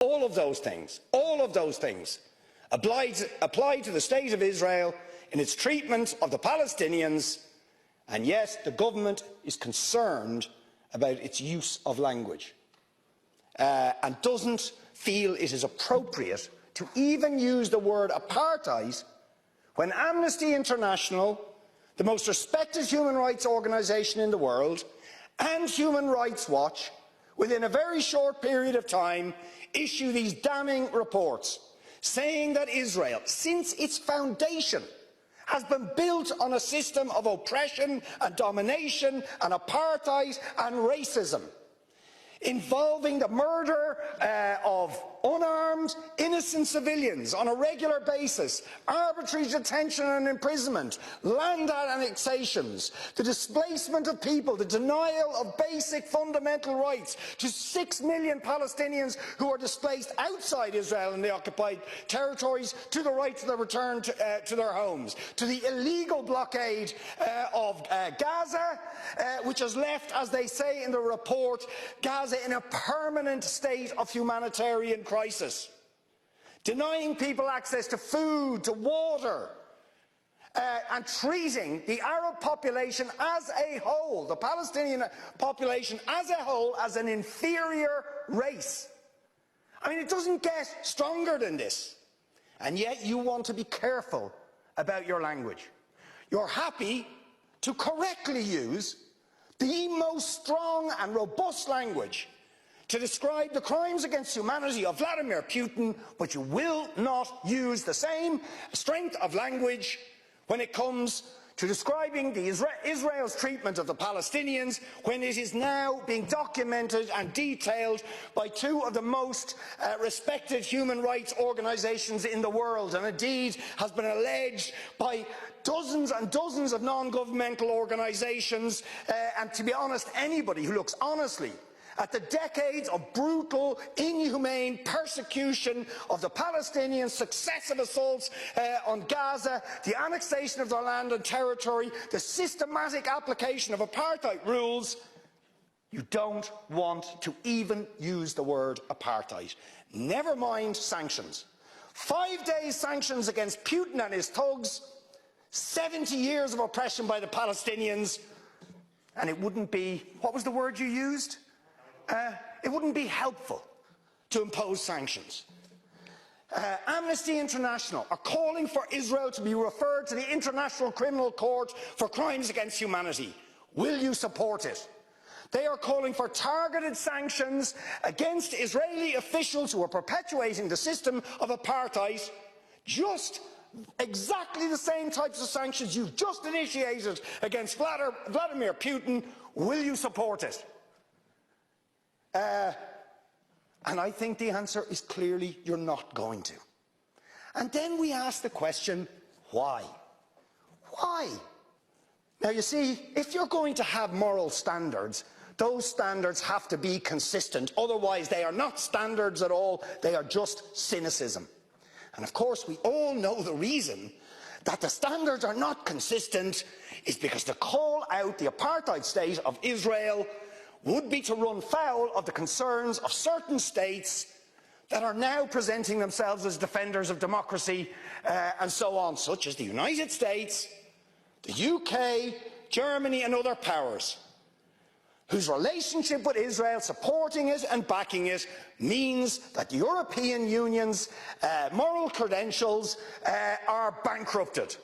All of those things apply to the State of Israel in its treatment of the Palestinians, and yet the government is concerned about its use of language and doesn't feel it is appropriate to even use the word apartheid when Amnesty International, the most respected human rights organisation in the world, and Human Rights Watch, within a very short period of time, issue these damning reports, saying that Israel, since its foundation, has been built on a system of oppression and domination and apartheid and racism, involving the murder of unarmed, innocent civilians on a regular basis, arbitrary detention and imprisonment, land annexations, the displacement of people, the denial of basic fundamental rights to 6 million Palestinians who are displaced outside Israel and the occupied territories, to the right to the return to their homes, to the illegal blockade of Gaza, which has left, as they say in the report, Gaza in a permanent state of humanitarian crisis, denying people access to food, to water, and treating the Arab population as a whole, the Palestinian population as a whole, as an inferior race. I mean, it doesn't get stronger than this. And yet you want to be careful about your language. You're happy to correctly use the most strong and robust language to describe the crimes against humanity of Vladimir Putin, but you will not use the same strength of language when it comes to describing Israel's treatment of the Palestinians, when it is now being documented and detailed by two of the most respected human rights organisations in the world, and indeed has been alleged by dozens and dozens of non-governmental organisations, and to be honest, anybody who looks honestly at the decades of brutal, inhumane persecution of the Palestinians, successive assaults on Gaza, the annexation of their land and territory, the systematic application of apartheid rules, you don't want to even use the word apartheid. Never mind sanctions. 5 days sanctions against Putin and his thugs, 70 years of oppression by the Palestinians, and it wouldn't be, what was the word you used? It wouldn't be helpful to impose sanctions. Amnesty International are calling for Israel to be referred to the International Criminal Court for crimes against humanity. Will you support it? They are calling for targeted sanctions against Israeli officials who are perpetuating the system of apartheid, just exactly the same types of sanctions you've just initiated against Vladimir Putin. Will you support it? And I think the answer is clearly you're not going to. And then we ask the question, why? Why? Now you see, if you're going to have moral standards, those standards have to be consistent. Otherwise they are not standards at all, they are just cynicism. And of course we all know the reason that the standards are not consistent is because to call out the apartheid state of Israel would be to run foul of the concerns of certain states that are now presenting themselves as defenders of democracy and so on, such as the United States, the UK, Germany and other powers, whose relationship with Israel, supporting it and backing it, means that the European Union's moral credentials are bankrupted.